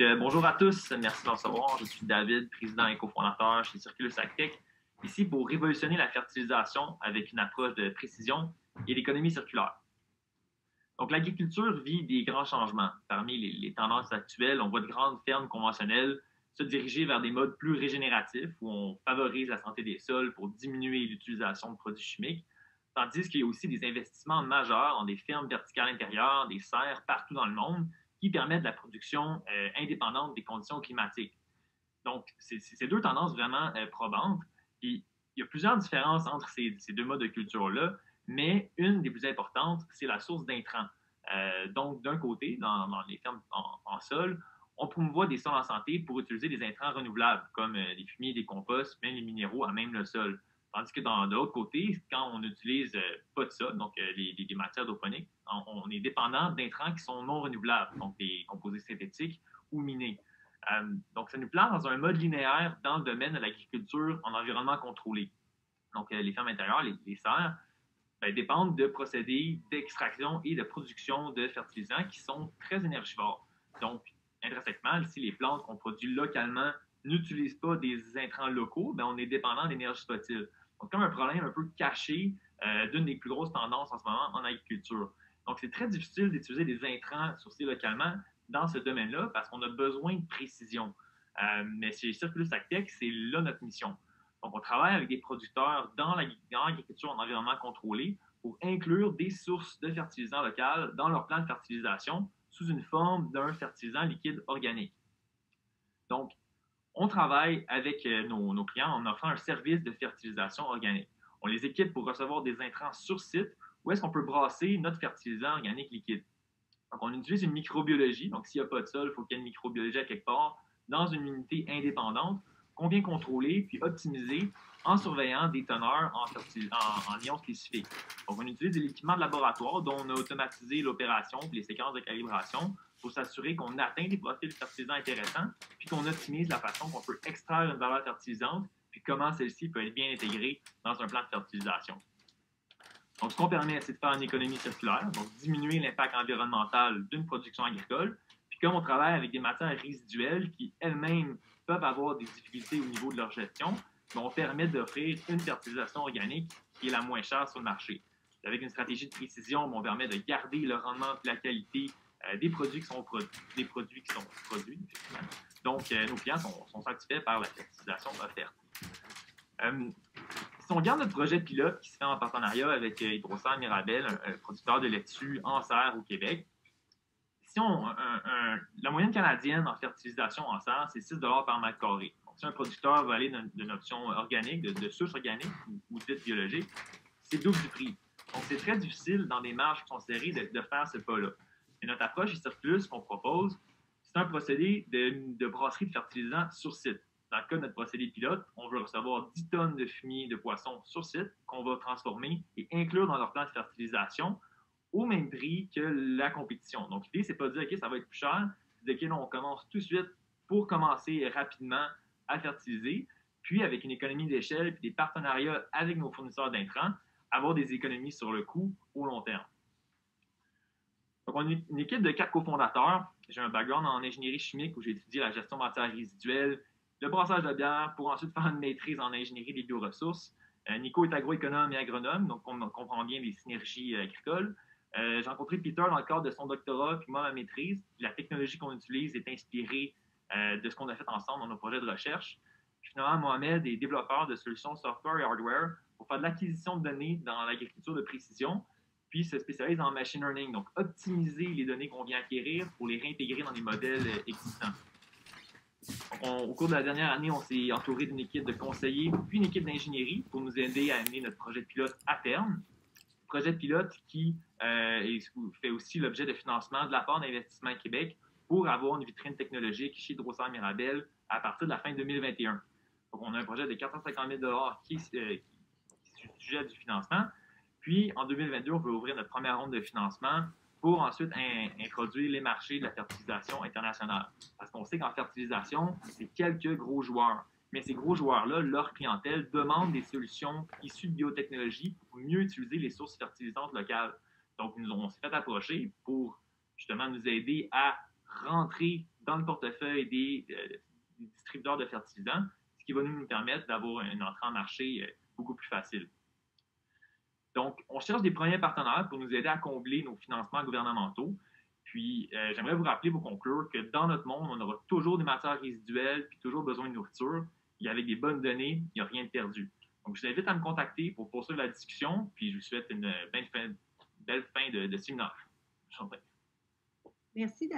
Bonjour à tous, merci de me recevoir. Je suis David, président et cofondateur chez Circulus Agtech, ici pour révolutionner la fertilisation avec une approche de précision et l'économie circulaire. Donc, l'agriculture vit des grands changements. Parmi les tendances actuelles, on voit de grandes fermes conventionnelles se diriger vers des modes plus régénératifs où on favorise la santé des sols pour diminuer l'utilisation de produits chimiques, tandis qu'il y a aussi des investissements majeurs dans des fermes verticales intérieures, des serres partout dans le monde qui permettent la production indépendante des conditions climatiques. Donc, c'est deux tendances vraiment probantes. Puis, il y a plusieurs différences entre ces deux modes de culture-là, mais une des plus importantes, c'est la source d'intrants. Donc, d'un côté, dans les fermes en sol, on promouvoit des sols en santé pour utiliser des intrants renouvelables, comme les fumiers, des composts, même les minéraux à même le sol. Tandis que de l'autre côté, quand on n'utilise pas de ça, donc les matières hydroponiques, on est dépendant d'intrants qui sont non renouvelables, donc des composés synthétiques ou minés. Donc, ça nous place dans un mode linéaire dans le domaine de l'agriculture en environnement contrôlé. Donc, les fermes intérieures, les serres, dépendent de procédés d'extraction et de production de fertilisants qui sont très énergivores. Donc, intrinsèquement, si les plantes qu'on produit localement n'utilisent pas des intrants locaux, on est dépendant d'énergie fossile. Donc, comme un problème un peu caché d'une des plus grosses tendances en ce moment en agriculture. Donc, c'est très difficile d'utiliser des intrants sourcés localement dans ce domaine-là parce qu'on a besoin de précision. Mais chez Circulus Agtech, c'est là notre mission. Donc, on travaille avec des producteurs dans l'agriculture en environnement contrôlé pour inclure des sources de fertilisants locaux dans leur plan de fertilisation sous une forme d'un fertilisant liquide organique. Donc, on travaille avec nos clients en offrant un service de fertilisation organique. On les équipe pour recevoir des intrants sur site où est-ce qu'on peut brasser notre fertilisant organique liquide. Donc, on utilise une microbiologie. Donc, s'il n'y a pas de sol, il faut qu'il y ait une microbiologie à quelque part dans une unité indépendante qu'on vient contrôler puis optimiser en surveillant des teneurs en ions spécifiques. Donc, on utilise des équipements de laboratoire dont on a automatisé l'opération et les séquences de calibration pour s'assurer qu'on atteint des profils fertilisants intéressants puis qu'on optimise la façon qu'on peut extraire une valeur fertilisante puis comment celle-ci peut être bien intégrée dans un plan de fertilisation. Donc, ce qu'on permet, c'est de faire une économie circulaire, donc diminuer l'impact environnemental d'une production agricole. Puis comme on travaille avec des matières résiduelles qui elles-mêmes peuvent avoir des difficultés au niveau de leur gestion, on permet d'offrir une fertilisation organique qui est la moins chère sur le marché. Avec une stratégie de précision, on permet de garder le rendement et la qualité des produits qui sont produits. Donc, nos clients sont satisfaits par la fertilisation offerte. Si on regarde notre projet pilote qui se fait en partenariat avec Hydroserre Mirabel, un producteur de laitue en serre au Québec, la moyenne canadienne en fertilisation en serre, c'est 6 par mètre carré. Donc, si un producteur veut aller d'une option organique, de souche organique ou dite biologique, c'est double du prix. Donc, c'est très difficile dans des marges qui sont serrées de faire ce pas-là. Et notre approche chez Circulus qu'on propose, c'est un procédé de brasserie de fertilisants sur site. Dans le cas de notre procédé pilote, on veut recevoir 10 tonnes de fumier de poisson sur site qu'on va transformer et inclure dans leur plan de fertilisation au même prix que la compétition. Donc, l'idée, c'est pas de dire, OK, ça va être plus cher, c'est de dire, OK, on commence tout de suite pour commencer rapidement à fertiliser, puis avec une économie d'échelle et des partenariats avec nos fournisseurs d'intrants, avoir des économies sur le coût au long terme. Donc, on est une équipe de 4 cofondateurs. J'ai un background en ingénierie chimique où j'ai étudié la gestion de matières résiduelles, le brassage de bière pour ensuite faire une maîtrise en ingénierie des bioressources. Nico est agroéconome et agronome, donc on comprend bien les synergies agricoles. J'ai rencontré Peter dans le cadre de son doctorat, puis moi, ma maîtrise. La technologie qu'on utilise est inspirée de ce qu'on a fait ensemble dans nos projets de recherche. Puis finalement, Mohamed est développeur de solutions software et hardware pour faire de l'acquisition de données dans l'agriculture de précision, puis se spécialise en machine learning, donc optimiser les données qu'on vient acquérir pour les réintégrer dans des modèles existants. Au cours de la dernière année, on s'est entouré d'une équipe de conseillers puis une équipe d'ingénierie pour nous aider à amener notre projet de pilote à terme. Projet de pilote qui fait aussi l'objet de financement de la part d'Investissement Québec pour avoir une vitrine technologique chez Hydroserre Mirabel à partir de la fin 2021. Donc, on a un projet de 450 000 qui est sujet du financement. Puis, en 2022, on veut ouvrir notre première ronde de financement pour ensuite introduire les marchés de la fertilisation internationale. Parce qu'on sait qu'en fertilisation, c'est quelques gros joueurs. Mais ces gros joueurs-là, leur clientèle demande des solutions issues de biotechnologie pour mieux utiliser les sources fertilisantes locales. Donc, on s'est fait approcher pour justement nous aider à rentrer dans le portefeuille des distributeurs de fertilisants, ce qui va nous permettre d'avoir une entrée en marché beaucoup plus facile. Donc, on cherche des premiers partenaires pour nous aider à combler nos financements gouvernementaux. Puis, j'aimerais vous rappeler pour conclure que dans notre monde, on aura toujours des matières résiduelles puis toujours besoin de nourriture. Et avec des bonnes données, il n'y a rien de perdu. Donc, je vous invite à me contacter pour poursuivre la discussion. Puis, je vous souhaite une belle fin de séminaire. Merci,